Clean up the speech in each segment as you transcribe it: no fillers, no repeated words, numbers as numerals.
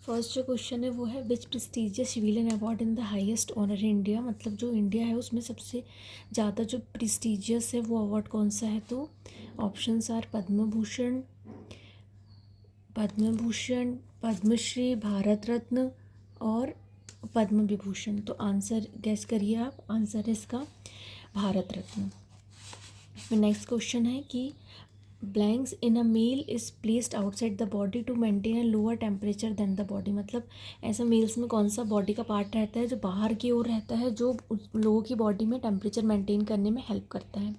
First जो question है वो है which prestigious civilian award in the highest honour India, मतलब जो इंडिया है उसमें सबसे ज़्यादा जो प्रेस्टिजियस है वो अवार्ड कौन सा है। तो ऑप्शंस आर पद्म भूषण, पद्मश्री, भारत रत्न और पद्म विभूषण। तो आंसर गैस करिए आप, आंसर है इसका भारत रत्न। नेक्स्ट क्वेश्चन है कि blanks in a male is placed outside the body to maintain a lower temperature than the body, मतलब ऐसा मेल्स में कौन सा बॉडी का पार्ट रहता है जो बाहर की ओर रहता है, जो लोगों की बॉडी में टेम्परेचर मेंटेन करने में हेल्प करता है।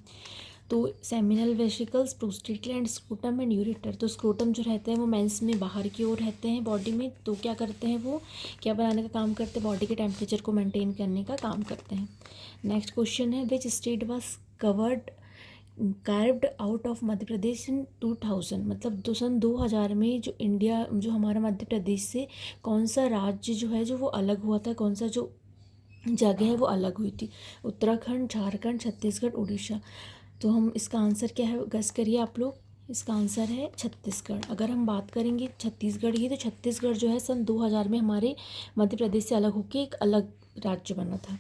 तो seminal vesicles, prostate gland, scrotum and ureter. तो स्क्रोटम जो रहते हैं वो मेंस में बाहर की ओर रहते हैं बॉडी में, तो क्या करते हैं वो क्या बनाने का काम करते हैं, बॉडी के टेम्परेचर को मेंटेन करने का काम करते हैं। नेक्स्ट क्वेश्चन है which state was carved out of Madhya Pradesh in 2000, मतलब सन 2000 में जो इंडिया जो हमारा मध्य प्रदेश से कौन सा राज्य जो है जो वो अलग हुआ था, कौन सा जो जगह है वो अलग हुई थी। उत्तराखंड, झारखंड, छत्तीसगढ़, उड़ीसा। तो हम इसका आंसर क्या है गेस करिए आप लोग, इसका आंसर है छत्तीसगढ़। अगर हम बात करेंगे छत्तीसगढ़ की, तो छत्तीसगढ़ जो है सन 2000 में हमारे मध्य प्रदेश से अलग होकर एक अलग राज्य बना था।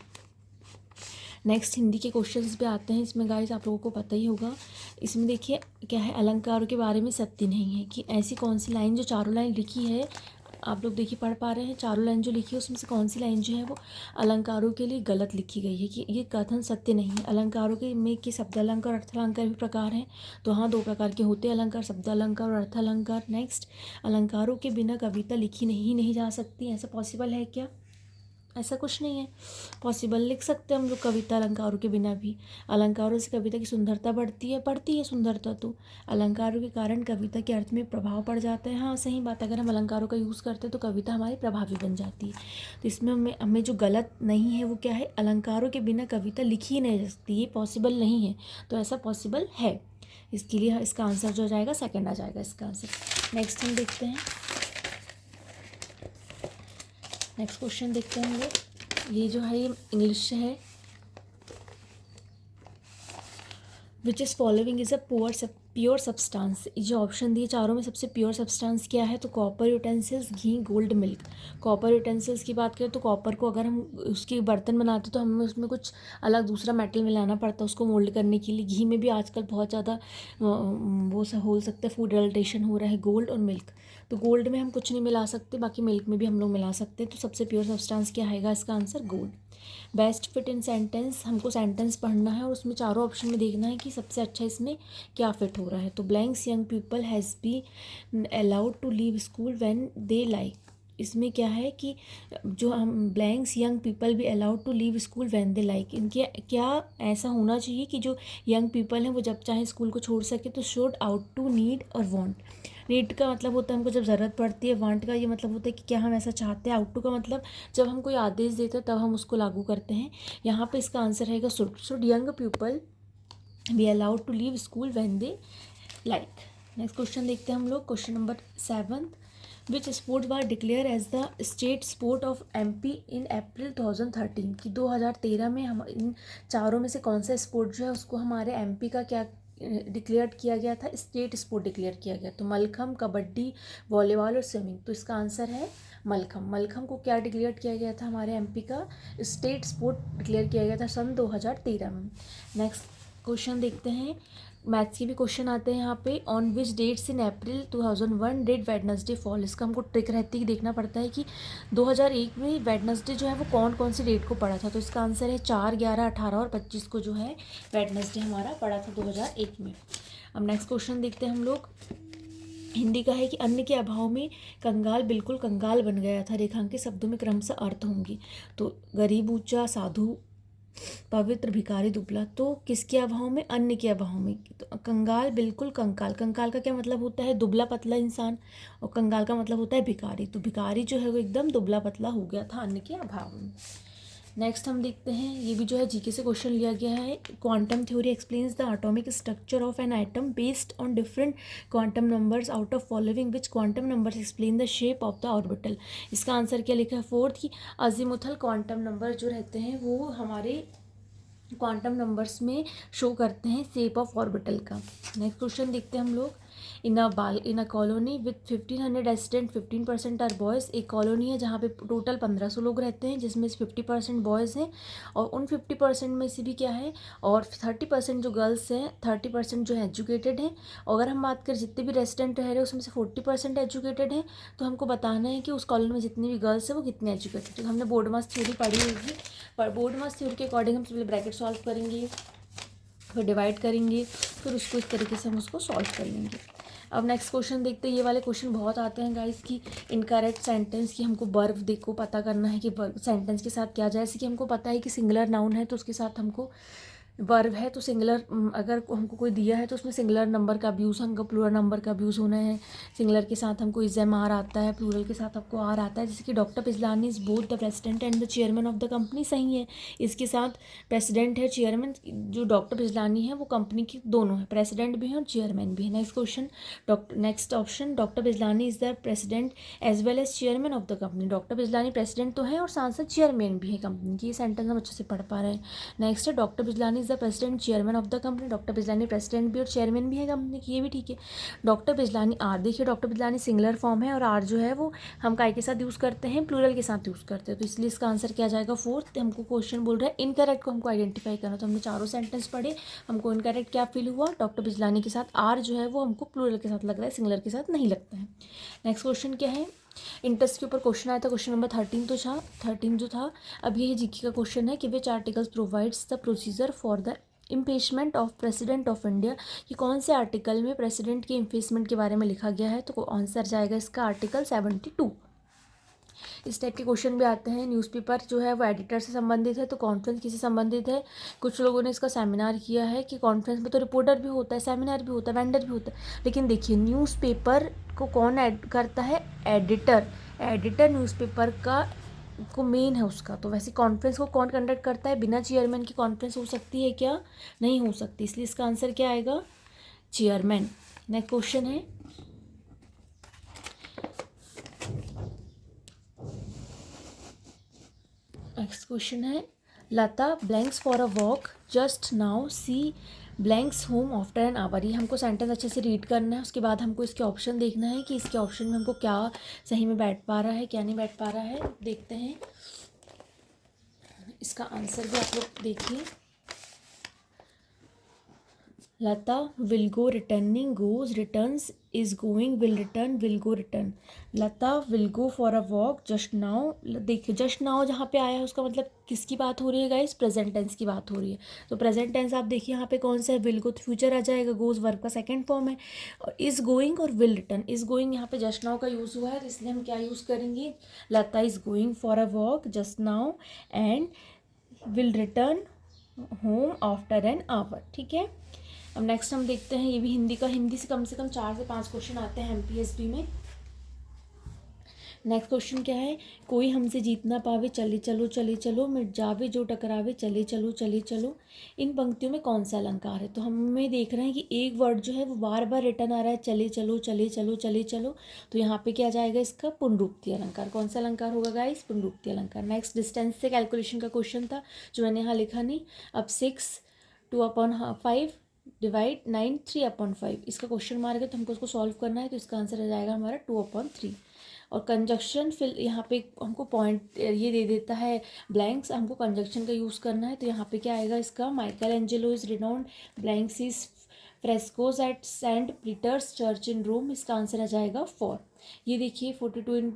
नेक्स्ट हिंदी के क्वेश्चंस पे आते हैं। इसमें गाइस आप लोगों को पता ही होगा, इसमें देखिए क्या है, अलंकारों के बारे में सत्य नहीं है कि ऐसी कौन सी लाइन, जो चारों लाइन लिखी है आप लोग देखिए पढ़ पा रहे हैं, चारों लाइन जो लिखी है उसमें से कौन सी लाइन जो है वो अलंकारों के लिए गलत लिखी गई है, कि ये कथन सत्य नहीं है। अलंकारों के में कि शब्दालंकार और अर्थालंकार भी प्रकार हैं, तो हाँ 2 प्रकार के होते हैं अलंकार, शब्दालंकार और अर्थालंकार। नेक्स्ट, अलंकारों के बिना कविता लिखी नहीं जा सकती, ऐसा पॉसिबल है क्या, ऐसा कुछ नहीं है पॉसिबल, लिख सकते हैं हम लोग कविता अलंकारों के बिना भी। अलंकारों से कविता की सुंदरता बढ़ती है सुंदरता, तो अलंकारों के कारण कविता के अर्थ में प्रभाव पड़ जाता है। हाँ सही बात, अगर हम अलंकारों का यूज़ करते हैं तो कविता हमारी प्रभावी बन जाती है। तो इसमें हमें जो गलत नहीं है वो क्या है, अलंकारों के बिना कविता लिखी ही नहीं जा सकती, ये पॉसिबल नहीं है। तो ऐसा पॉसिबल है, इसके लिए इसका आंसर जो जाएगा सेकेंड आ जाएगा इसका आंसर। नेक्स्ट हम देखते हैं, नेक्स्ट क्वेश्चन देखते हैं हम लोग। ये जो है ये इंग्लिश से है। Which is following is a pure substance. जो ऑप्शन दिए चारों में सबसे प्योर सब्सटेंस क्या है, तो कॉपर यूटेंसिल्स, घी, गोल्ड, मिल्क। कॉपर यूटेंसिल्स की बात करें तो कॉपर को अगर हम उसकी बर्तन बनाते तो हमें उसमें कुछ अलग दूसरा मेटल मिलाना पड़ता है उसको मोल्ड करने के लिए। घी में भी आजकल बहुत ज़्यादा वो हो सकता है फूड एडल्ट्रेशन हो रहा है। गोल्ड और मिल्क, तो गोल्ड में हम कुछ नहीं मिला सकते, बाकी मिल्क में भी हम लोग मिला सकते हैं। तो सबसे प्योर सब्सटेंस क्या आएगा, इसका answer gold. Best fit in sentence, हमको सेंटेंस पढ़ना है और उसमें चारों ऑप्शन में देखना है कि सबसे अच्छा इसमें क्या फिट हो रहा है। तो blanks young people has be allowed to leave school when they like. इसमें क्या है कि जो हम ब्लैंक्स यंग पीपल भी allowed to leave school when they like, इनके क्या ऐसा होना चाहिए कि जो यंग पीपल हैं वो जब चाहे स्कूल को छोड़ सके। तो शुड, आउट टू, नीड और वांट। नीड का मतलब होता है हमको जब ज़रूरत पड़ती है, वांट का ये मतलब होता है कि क्या हम ऐसा चाहते हैं, आउट टू का मतलब जब हम कोई आदेश देते हैं तब हम उसको लागू करते हैं। यहाँ पे इसका आंसर रहेगा should. Should young people be allowed to leave school when they like. Next question देखते हैं हम लोग, question number 7। Which sport was declare as the state sport of MP in April 2013, कि 2013 में हम इन चारों में से कौन सा स्पोर्ट जो है उसको हमारे एमपी का क्या डिक्लेयर किया गया था, स्टेट स्पोर्ट डिक्लेयर किया गया। तो मलखम, कबड्डी, वॉलीबॉल और स्विमिंग। तो इसका आंसर है मलखम। मलखम को क्या डिक्लेयर किया गया था, हमारे एमपी का स्टेट स्पोर्ट डिक्लेयर किया गया था सन 2013 में। नेक्स्ट क्वेश्चन देखते हैं, मैथ्स के भी क्वेश्चन आते हैं यहाँ पे। On which dates in April 2001 date Wednesday fall. इसका हमको ट्रिक रहती है कि देखना पड़ता है कि 2001 में वेडनेसडे जो है वो कौन कौन सी डेट को पड़ा था। तो इसका आंसर है 4, 11, 18 और 25 को जो है वेडनेसडे हमारा पड़ा था 2001 में। अब नेक्स्ट क्वेश्चन देखते हैं हम लोग, हिंदी का है कि अन्न के अभाव में कंगाल बिल्कुल कंगाल बन गया था, रेखांकित शब्दों में क्रमशः अर्थ होंगी। तो गरीब ऊंचा, साधु पवित्र, भिखारी दुबला। तो किसके अभाव में, अन्न के अभाव में। तो कंगाल बिल्कुल कंकाल, कंकाल का क्या मतलब होता है, दुबला पतला इंसान, और कंगाल का मतलब होता है भिखारी। तो भिखारी जो है वो एकदम दुबला पतला हो गया था अन्न के अभाव में। नेक्स्ट हम देखते हैं, ये भी जो है जीके से क्वेश्चन लिया गया है। Quantum theory explains the atomic structure of an item based on different quantum numbers out of following which quantum numbers explain the shape of the orbital. इसका आंसर क्या लिखा है, 4 की अजीमुथल क्वांटम नंबर जो रहते हैं वो हमारे क्वांटम नंबर्स में शो करते हैं शेप ऑफ ऑर्बिटल का। नेक्स्ट क्वेश्चन देखते हैं हम लोग, in a colony with 1500 resident 15% are boys. एक कॉलोनी है जहाँ पे टोटल 1500 लोग रहते हैं, जिसमें से 50% बॉयज़ हैं, और उन 50% में से भी क्या है, और 30% जो गर्ल्स हैं, 30% जो है एजुकेटेड हैं। और अगर हम बात करें जितने भी रेजिडेंट रह रहे हैं उसमें से 40% एजुकेटेड हैं, तो हमको बताना है कि उस कॉलोनी में जितनी भी गर्ल्स हैं वो कितने एजुकेटेड है। तो हमने बोर्ड मास थ्योरी पढ़ी होगी, पर बोर्ड मास थ्योरी के अकॉर्डिंग हम पहले ब्रैकेट सॉल्व करेंगे, फिर डिवाइड करेंगे, फिर उसको इस तरीके से हम उसको सॉल्व कर लेंगे। अब नेक्स्ट क्वेश्चन देखते हैं। ये वाले क्वेश्चन बहुत आते हैं गाइस की इनकरेक्ट सेंटेंस की हमको वर्ब देखो पता करना है कि सेंटेंस के साथ क्या जाए। जैसे कि हमको पता है कि सिंगुलर नाउन है तो उसके साथ हमको वर्ब है, तो सिंगुलर अगर हमको कोई दिया है तो उसमें सिंगुलर नंबर का भी यूज़, हमको प्लूरल नंबर का भी यूज़ होना है। सिंगुलर के साथ हमको इज़म आर आता है, प्लूरल के साथ आपको आर आता है। जैसे कि doctor Pijlani is both the president and the chairman of the company, सही है। इसके साथ प्रेसिडेंट है, चेयरमैन, जो डॉक्टर पिजलानी है वो कंपनी की दोनों है, प्रेसिडेंट भी है और चेयरमैन भी है। Next question, next option, doctor Pijlani is the president as well as chairman of the company. Doctor Pijlani president तो है और साथ साथ चेयरमैन भी है कंपनी की। ये सेंटेंस हम अच्छे से पढ़ पा रहे हैं। नेक्स्ट है, doctor Pijlani is the president chairman of the company. Doctor Pijlani president भी और चेयरमैन भी है कंपनी की, ये भी ठीक है। डॉक्टर पिजलानी आर, देखिए डॉक्टर पिजलानी सिंगुलर फॉर्म है और आर जो है वो हम काय के साथ यूज़ करते हैं, प्लूरल के साथ यूज़ करते हैं, तो इसलिए इसका आंसर क्या जाएगा, फोर्थ। हमको क्वेश्चन बोल रहा है इनकरेक्ट को हमको आइडेंटिफाई करना, तो हमने चारों सेंटेंस पढ़े, हमको इनकरेक्ट क्या फील हुआ, डॉक्टर पिजलानी के साथ आर जो है वो हमको प्लूरल के साथ लग रहा है, सिंगुलर के साथ नहीं लगता है। नेक्स्ट क्वेश्चन क्या है, इंटरेस्ट के ऊपर क्वेश्चन आया था, क्वेश्चन नंबर 13 तो था, 13 जो था। अब ये जीके का क्वेश्चन है कि which articles provides the procedure for the impeachment of president of India, कि कौन से आर्टिकल में प्रेसिडेंट के इम्पीचमेंट के बारे में लिखा गया है, तो आंसर जाएगा इसका आर्टिकल 72। इस टाइप के क्वेश्चन भी आते हैं। न्यूज़पेपर जो है वो एडिटर से संबंधित है तो कॉन्फ्रेंस किससे संबंधित है। कुछ लोगों ने इसका सेमिनार किया है कि कॉन्फ्रेंस में तो रिपोर्टर भी होता है, सेमिनार भी होता है, वेंडर भी होता है, लेकिन देखिए न्यूज़पेपर को कौन ऐड करता है, एडिटर। एडिटर न्यूज़पेपर का को मेन है उसका, तो वैसे कॉन्फ्रेंस को कौन कंडक्ट करता है, बिना चेयरमैन की कॉन्फ्रेंस हो सकती है क्या, नहीं हो सकती, इसलिए इसका आंसर क्या आएगा, चेयरमैन। नेक्स्ट क्वेश्चन है, नेक्स्ट क्वेश्चन है, Lata blanks for a walk just now she blanks home after an hour. ये हमको सेंटेंस अच्छे से रीड करना है, उसके बाद हमको इसके ऑप्शन देखना है कि इसके ऑप्शन में हमको क्या सही में बैठ पा रहा है, क्या नहीं बैठ पा रहा है। देखते हैं इसका आंसर भी आप लोग देखिए। Lata will go returning goes returns is going will return will go return. Lata will go for a walk just now. देखिए जस्ट नाउ जहाँ पे आया है उसका मतलब किसकी बात हो रही है गाइस, प्रेजेंट टेंस की बात हो रही है। तो प्रेजेंट टेंस आप देखिए यहाँ पे कौन सा है, विल गो, तो फ्यूचर आ जाएगा, गोज वर्ब का सेकंड फॉर्म है, और इज गोइंग और विल रिटर्न। इज गोइंग यहाँ पे जस्ट नाउ का यूज़ हुआ है, तो इसलिए हम क्या यूज़ करेंगे, Lata is going for a walk just now and will return home after an hour, ठीक है। अब नेक्स्ट हम देखते हैं, ये भी हिंदी का, हिंदी से कम 4 से 5 क्वेश्चन आते हैं एमपीएसबी में। नेक्स्ट क्वेश्चन क्या है, कोई हमसे जीत ना पावे चले चलो चले चलो, मिट जावे जो टकरावे चले चलो चले चलो। इन पंक्तियों में कौन सा अलंकार है, तो हमें देख रहे हैं कि एक वर्ड जो है वो बार बार रिटर्न आ रहा है, चले चलो चले चलो चले चलो, तो यहाँ पे क्या जाएगा इसका पुनरुक्ति अलंकार। कौन सा अलंकार होगा गाइस, पुनरुक्ति अलंकार। नेक्स्ट डिस्टेंस से कैलकुलेशन का क्वेश्चन था जो मैंने यहाँ लिखा नहीं। अब 6 2/5 डिवाइड 9 3/5, इसका क्वेश्चन मार्क है तो हमको उसको सॉल्व करना है, तो इसका आंसर आ जाएगा हमारा 2/3। और कंजक्शन फिल यहाँ पे हमको पॉइंट ये दे देता है ब्लैंक्स, हमको कंजक्शन का यूज़ करना है, तो यहाँ पे क्या आएगा इसका, Michelangelo is renowned blanks is frescoes at saint Peter's church in Rome, इसका आंसर आ जाएगा 4। ये देखिए 42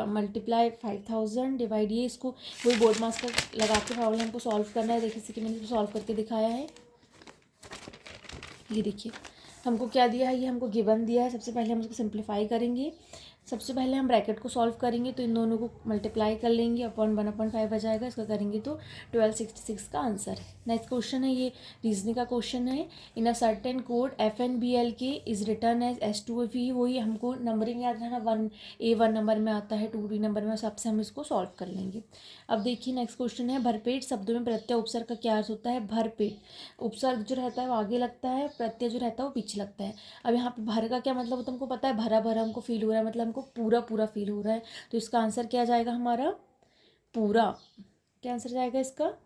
मल्टीप्लाई 5000 डिवाइड, ये इसको वही बोर्ड मास का लगा के प्रॉब्लम हमको सॉल्व करना है। देखिए कि मैंने सॉल्व करके दिखाया है, ये देखिए हमको क्या दिया है, ये हमको गिवन दिया है। सबसे पहले हम उसको सिंप्लीफाई करेंगे, सबसे पहले हम ब्रैकेट को सॉल्व करेंगे, तो इन दोनों को मल्टीप्लाई कर लेंगे, अपॉन 1/5 आ जाएगा, इसका करेंगे तो 1266 का आंसर है। नेक्स्ट क्वेश्चन है, ये रीजनिंग का क्वेश्चन है, in a certain code FNBLK is return as S2V, वही हमको नंबरिंग याद रहना, 1A 1 नंबर में आता है, 2B नंबर में, सबसे हम इसको सॉल्व कर लेंगे। अब देखिए नेक्स्ट क्वेश्चन है, भरपेट शब्दों में प्रत्यय उपसर्ग का क्या अर्थ होता है, भरपेट उपसर्ग जो रहता है वो आगे लगता है, प्रत्यय जो रहता है वो पीछे लगता है। अब यहाँ पे भर का क्या मतलब होता है हमको पता है, भरा भरा हमको फील हो रहा है, मतलब हमको पूरा पूरा फील हो रहा है, तो इसका आंसर क्या जाएगा हमारा, पूरा। क्या आंसर जाएगा इसका,